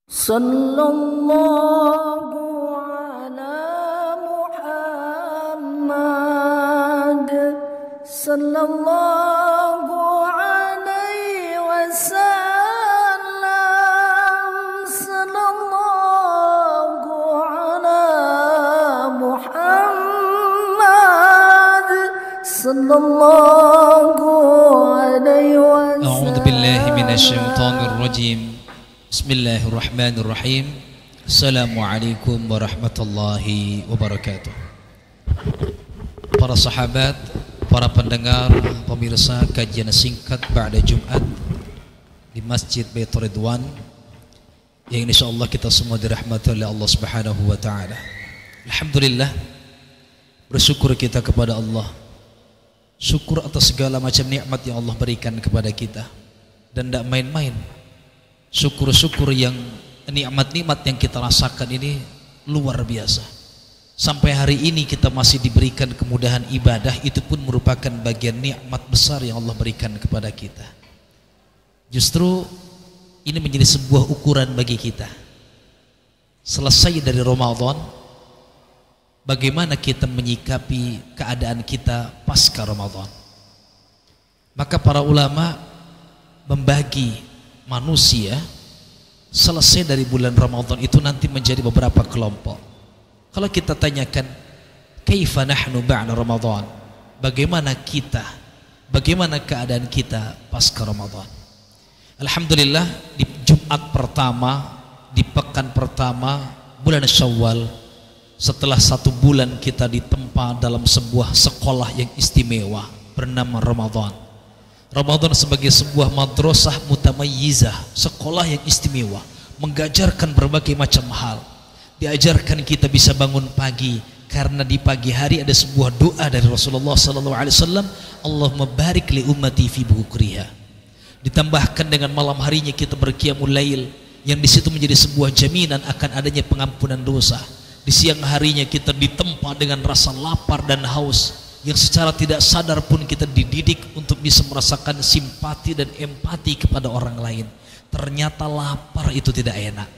Sallallahu ala Muhammad sallallahu alaihi wasallam sallallahu ala Muhammad sallallahu alaihi wasallam. A'udzu billahi minasyaitonir rajim. Bismillahirrahmanirrahim. Assalamualaikum warahmatullahi wabarakatuh. Para sahabat, para pendengar, pemirsa kajian singkat ba'da Jumat di Masjid Baitur Ridwan yang insyaallah kita semua dirahmati oleh Allah Subhanahu wa taala. Alhamdulillah, bersyukur kita kepada Allah. Syukur atas segala macam nikmat yang Allah berikan kepada kita. Dan tidak main-main. Syukur-syukur yang nikmat-nikmat yang kita rasakan ini luar biasa. Sampai hari ini kita masih diberikan kemudahan ibadah, itu pun merupakan bagian nikmat besar yang Allah berikan kepada kita. Justru ini menjadi sebuah ukuran bagi kita. Selesai dari Ramadan, bagaimana kita menyikapi keadaan kita pasca Ramadan. Maka para ulama membagi manusia selesai dari bulan Ramadan itu nanti menjadi beberapa kelompok. Kalau kita tanyakan kaifa nahnu ba'da Ramadan, bagaimana kita, bagaimana keadaan kita pasca Ramadan. Alhamdulillah, di Jumat pertama, di pekan pertama bulan Syawal, setelah 1 bulan kita ditempa dalam sebuah sekolah yang istimewa bernama Ramadan. Ramadan sebagai sebuah madrasah mutamayyizah, sekolah yang istimewa, mengajarkan berbagai macam hal. Diajarkan kita bisa bangun pagi, karena di pagi hari ada sebuah doa dari Rasulullah SAW, Allahumma barik li ummati fi bukriha. Ditambahkan dengan malam harinya kita berqiyamul lail, yang di situ menjadi sebuah jaminan akan adanya pengampunan dosa. Di siang harinya kita ditempa dengan rasa lapar dan haus, yang secara tidak sadar pun kita dididik untuk bisa merasakan simpati dan empati kepada orang lain. Ternyata lapar itu tidak enak,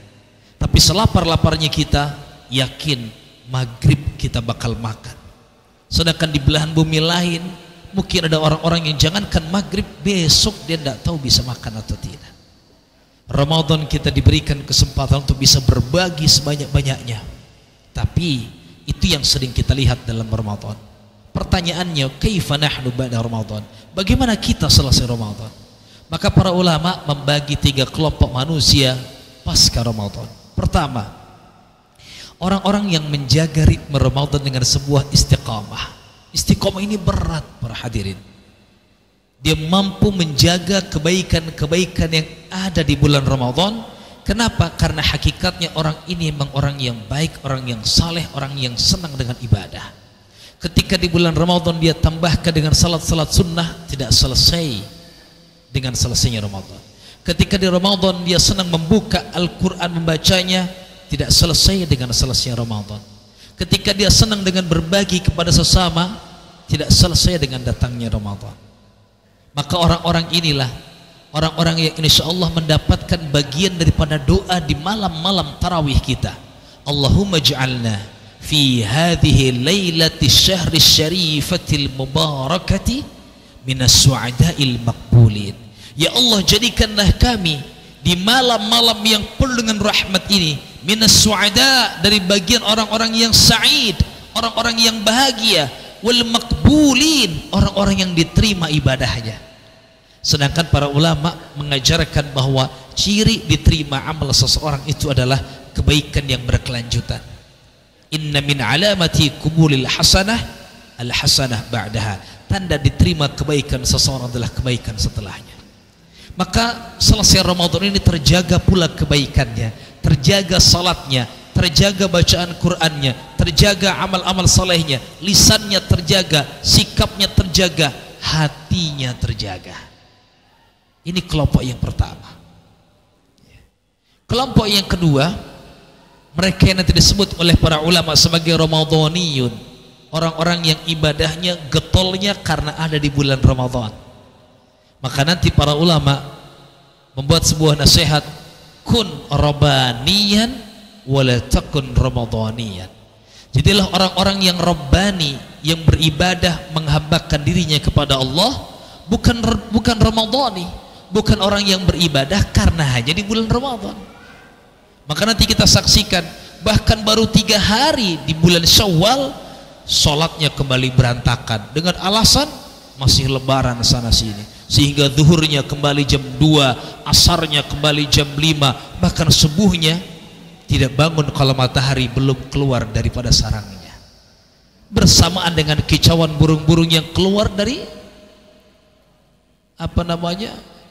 tapi selapar-laparnya kita yakin maghrib kita bakal makan. Sedangkan di belahan bumi lain mungkin ada orang-orang yang jangankan maghrib, besok dia tidak tahu bisa makan atau tidak. Ramadan kita diberikan kesempatan untuk bisa berbagi sebanyak-banyaknya, tapi itu yang sering kita lihat dalam Ramadan. Pertanyaannya, kaifa nahnu ba'da Ramadan? Bagaimana kita selesai Ramadan? Maka para ulama membagi 3 kelompok manusia pasca Ramadan. Pertama, orang-orang yang menjaga ritme Ramadan dengan sebuah istiqamah. Istiqamah ini berat para hadirin. Dia mampu menjaga kebaikan-kebaikan yang ada di bulan Ramadan. Kenapa? Karena hakikatnya orang ini memang orang yang baik, orang yang saleh, orang yang senang dengan ibadah. Ketika di bulan Ramadan dia tambahkan dengan salat-salat sunnah, tidak selesai dengan selesainya Ramadan. Ketika di Ramadan dia senang membuka Al-Quran, membacanya, tidak selesai dengan selesainya Ramadan. Ketika dia senang dengan berbagi kepada sesama, tidak selesai dengan datangnya Ramadan. Maka orang-orang inilah orang-orang yang insyaallah mendapatkan bagian daripada doa di malam-malam tarawih kita. Allahumma ja'alna fi hadhihi lailati syahri syarifatil mubarakati minas su'ada'il maqbulin. Ya Allah, jadikanlah kami di malam-malam yang penuh dengan rahmat ini minas su'ada, dari bagian orang-orang yang sa'id, orang-orang yang bahagia, wal maqbulin, orang-orang yang diterima ibadahnya. Sedangkan para ulama mengajarkan bahwa ciri diterima amal seseorang itu adalah kebaikan yang berkelanjutan. Inna min alamati qubulil hasanah al-hasanah ba'daha. Tanda diterima kebaikan seseorang adalah kebaikan setelahnya. Maka selesai Ramadan ini terjaga pula kebaikannya, terjaga salatnya, terjaga bacaan Qur'annya, terjaga amal-amal salehnya, lisannya terjaga, sikapnya terjaga, hatinya terjaga. Ini kelompok yang pertama. Kelompok yang kedua, mereka yang nanti disebut oleh para ulama sebagai Ramadaniyun, orang-orang yang ibadahnya getolnya karena ada di bulan Ramadan. Maka nanti para ulama membuat sebuah nasihat kun rabbaniyan wala takun ramadhaniyan. Jadilah orang-orang yang rabbani, yang beribadah menghambakan dirinya kepada Allah, bukan ramadhani, bukan orang yang beribadah karena hanya di bulan Ramadan. Maka nanti kita saksikan bahkan baru 3 hari di bulan Syawal sholatnya kembali berantakan dengan alasan masih lebaran sana sini, sehingga zuhurnya kembali jam 2, asarnya kembali jam 5, bahkan subuhnya tidak bangun kalau matahari belum keluar daripada sarangnya, bersamaan dengan kicauan burung-burung yang keluar dari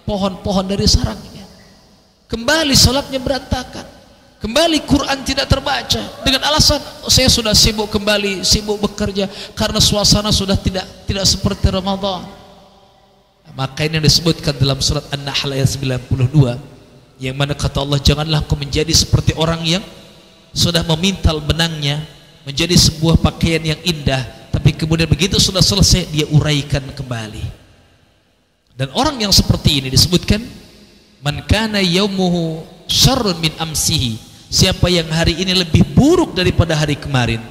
pohon-pohon dari sarangnya. Kembali sholatnya berantakan, kembali Quran tidak terbaca dengan alasan saya sudah sibuk bekerja karena suasana sudah tidak seperti Ramadan. Maka ini yang disebutkan dalam surat An-Nahl ayat 92, yang mana kata Allah, janganlah kau menjadi seperti orang yang sudah memintal benangnya menjadi sebuah pakaian yang indah, tapi kemudian begitu sudah selesai dia uraikan kembali. Dan orang yang seperti ini disebutkan man kana yaumuhu syarrun min amsihi, siapa yang hari ini lebih buruk daripada hari kemarin,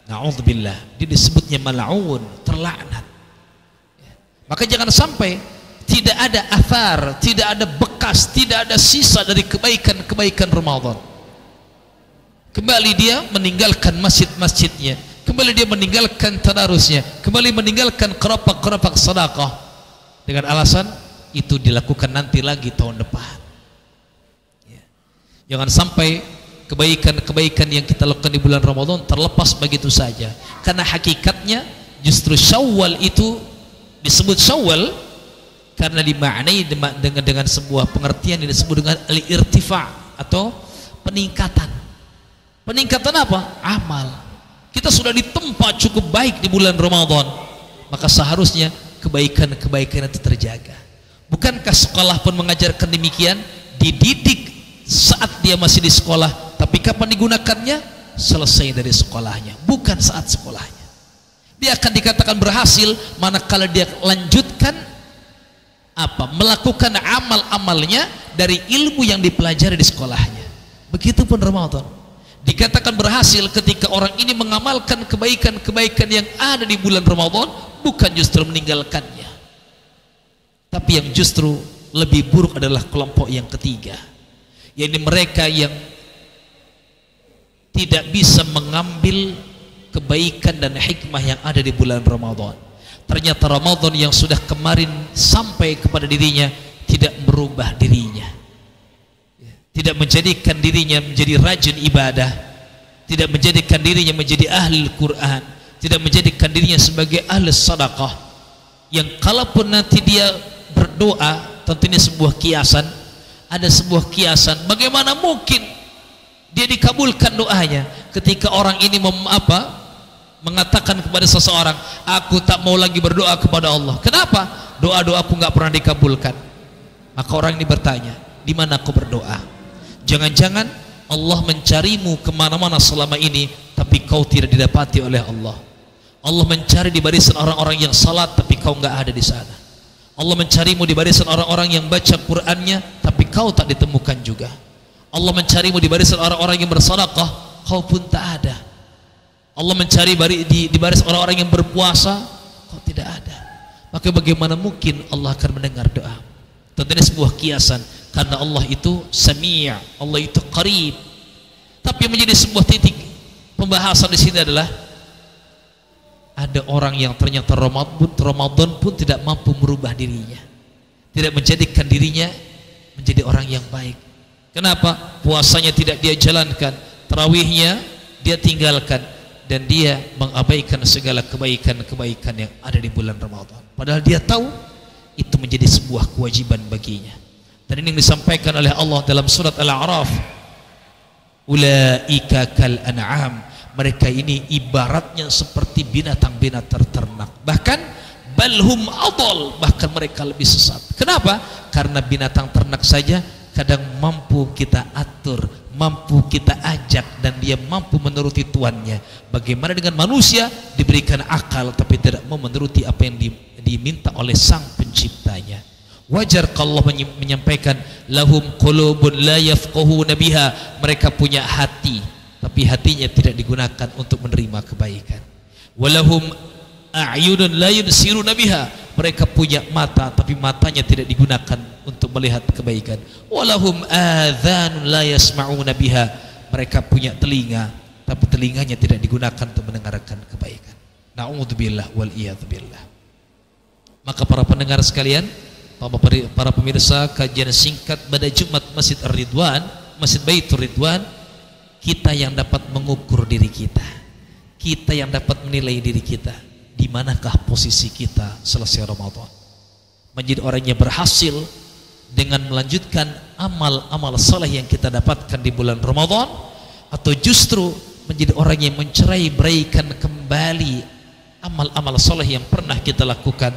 na'udzubillah, dia disebutnya mal'un, terlaknat. Maka jangan sampai tidak ada athar, tidak ada bekas, tidak ada sisa dari kebaikan-kebaikan Ramadan. Kembali dia meninggalkan masjid-masjidnya, kembali dia meninggalkan tadarusnya, kembali meninggalkan keropak-keropak sedekah dengan alasan itu dilakukan nanti lagi tahun depan. Jangan sampai kebaikan-kebaikan yang kita lakukan di bulan Ramadan terlepas begitu saja, karena hakikatnya justru Syawal itu disebut Syawal karena dimaknai dengan sebuah pengertian yang disebut dengan al-irtifa atau peningkatan. Peningkatan apa? Amal. Kita sudah ditempa cukup baik di bulan Ramadan, maka seharusnya kebaikan-kebaikan itu terjaga. Bukankah sekolah pun mengajarkan demikian? Dididik saat dia masih di sekolah, tapi kapan digunakannya? Selesai dari sekolahnya, bukan saat sekolahnya. Dia akan dikatakan berhasil manakala dia lanjutkan melakukan amal-amalnya dari ilmu yang dipelajari di sekolahnya. Begitupun Ramadan dikatakan berhasil ketika orang ini mengamalkan kebaikan-kebaikan yang ada di bulan Ramadan, bukan justru meninggalkannya. Tapi yang justru lebih buruk adalah kelompok yang ketiga, yakni mereka yang tidak bisa mengambil kebaikan dan hikmah yang ada di bulan Ramadan. Ternyata Ramadan yang sudah kemarin sampai kepada dirinya tidak merubah dirinya, tidak menjadikan dirinya menjadi rajin ibadah, tidak menjadikan dirinya menjadi ahli Al-Quran, tidak menjadikan dirinya sebagai ahli sedekah, yang kalaupun nanti dia berdoa, tentu ini sebuah kiasan, ada sebuah kiasan bagaimana mungkin dia dikabulkan doanya ketika orang ini mengatakan kepada seseorang, aku tak mau lagi berdoa kepada Allah. Kenapa? Doa-doaku nggak pernah dikabulkan. Maka orang ini bertanya, di mana aku berdoa? Jangan-jangan Allah mencarimu kemana-mana selama ini, tapi kau tidak didapati oleh Allah. Allah mencari di barisan orang-orang yang salat, tapi kau nggak ada di sana. Allah mencarimu di barisan orang-orang yang baca Qur'annya, tapi kau tak ditemukan juga. Allah mencarimu di barisan orang-orang yang bersedekah, kau pun tak ada. Allah mencari di baris orang-orang yang berpuasa, kau tidak ada. Maka bagaimana mungkin Allah akan mendengar doa? Tentunya sebuah kiasan, karena Allah itu Sami', Allah itu Qarib. Tapi yang menjadi sebuah titik pembahasan di sini adalah ada orang yang ternyata Ramadan pun tidak mampu merubah dirinya, tidak menjadikan dirinya menjadi orang yang baik. Kenapa? Puasanya tidak dia jalankan, tarawihnya dia tinggalkan, dan dia mengabaikan segala kebaikan-kebaikan yang ada di bulan Ramadan, padahal dia tahu itu menjadi sebuah kewajiban baginya. Dan ini yang disampaikan oleh Allah dalam surat Al-A'raf, ulaika kal an'am, mereka ini ibaratnya seperti binatang-binatang ternak, bahkan balhum adol, bahkan mereka lebih sesat. Kenapa? Karena binatang ternak saja kadang mampu kita atur, mampu kita ajak, dan dia mampu menuruti tuannya. Bagaimana dengan manusia diberikan akal tapi tidak mau menuruti apa yang diminta oleh sang penciptanya? Wajar kalau Allah menyampaikan lahum qulubun la yafqahuna biha, mereka punya hati tapi hatinya tidak digunakan untuk menerima kebaikan. Walahum a'yunun la yubsiruna biha, mereka punya mata tapi matanya tidak digunakan untuk melihat kebaikan. Walahum adhanun la yasma'una biha, mereka punya telinga tapi telinganya tidak digunakan untuk mendengarkan kebaikan. Na'udzubillah wal iyadzubillah. Maka para pendengar sekalian, para pemirsa kajian singkat pada Jumat Masjid Ar-Ridwan, Masjid Baitur Ridwan, kita yang dapat mengukur diri kita, kita yang dapat menilai diri kita, di manakah posisi kita selesai Ramadan. Menjadi orang yang berhasil dengan melanjutkan amal-amal saleh yang kita dapatkan di bulan Ramadan, atau justru menjadi orang yang mencerai-beraikan kembali amal-amal saleh yang pernah kita lakukan,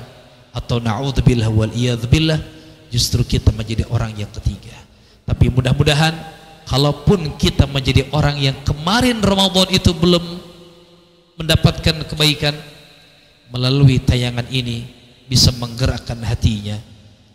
atau na'udzubillah wal iyadzubillah, justru kita menjadi orang yang ketiga. Tapi mudah-mudahan kalaupun kita menjadi orang yang kemarin Ramadan itu belum mendapatkan kebaikan, melalui tayangan ini bisa menggerakkan hatinya,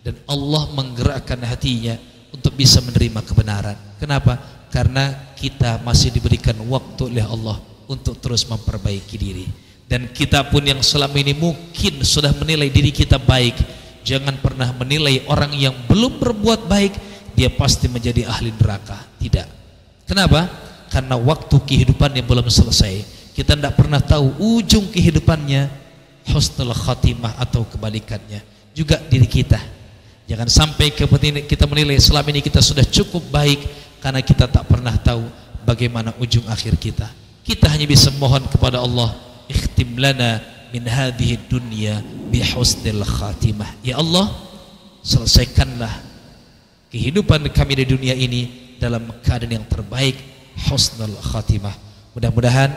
dan Allah menggerakkan hatinya untuk bisa menerima kebenaran. Kenapa? Karena kita masih diberikan waktu oleh Allah untuk terus memperbaiki diri. Dan kita pun yang selama ini mungkin sudah menilai diri kita baik, jangan pernah menilai orang yang belum berbuat baik dia pasti menjadi ahli neraka. Tidak. Kenapa? Karena waktu kehidupannya belum selesai. Kita tidak pernah tahu ujung kehidupannya husnul khatimah atau kebalikannya. Juga diri kita, jangan sampai kita menilai selama ini kita sudah cukup baik, karena kita tak pernah tahu bagaimana ujung akhir kita. Kita hanya bisa mohon kepada Allah, ikhtim lana min hadhihi dunya bi husnil khatimah. Ya Allah, selesaikanlah kehidupan kami di dunia ini dalam keadaan yang terbaik, husnul khatimah. Mudah-mudahan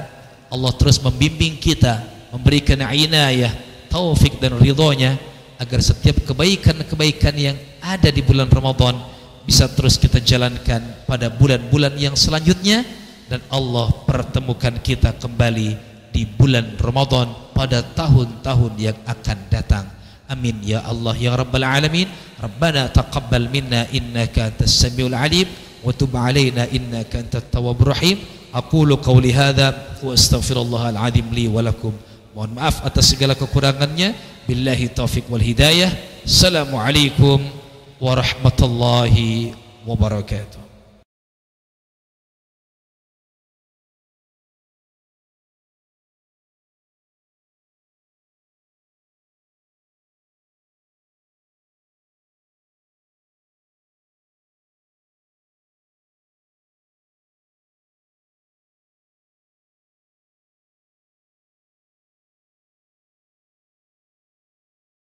Allah terus membimbing kita, memberikan inayah, taufik dan ridhonya, agar setiap kebaikan-kebaikan yang ada di bulan Ramadan bisa terus kita jalankan pada bulan-bulan yang selanjutnya, dan Allah pertemukan kita kembali di bulan Ramadan pada tahun-tahun yang akan datang. Amin ya Allah ya Rabbal Alamin. Rabbana taqabbal minna innaka antas samiul alim wa tub alaina innaka antat tawwabur rahim. Aqulu qawli hadza wa astaghfirullahal azim li wa lakum. Mohon maaf atas segala kekurangannya. Billahi taufik wal hidayah. Assalamualaikum warahmatullahi wabarakatuh.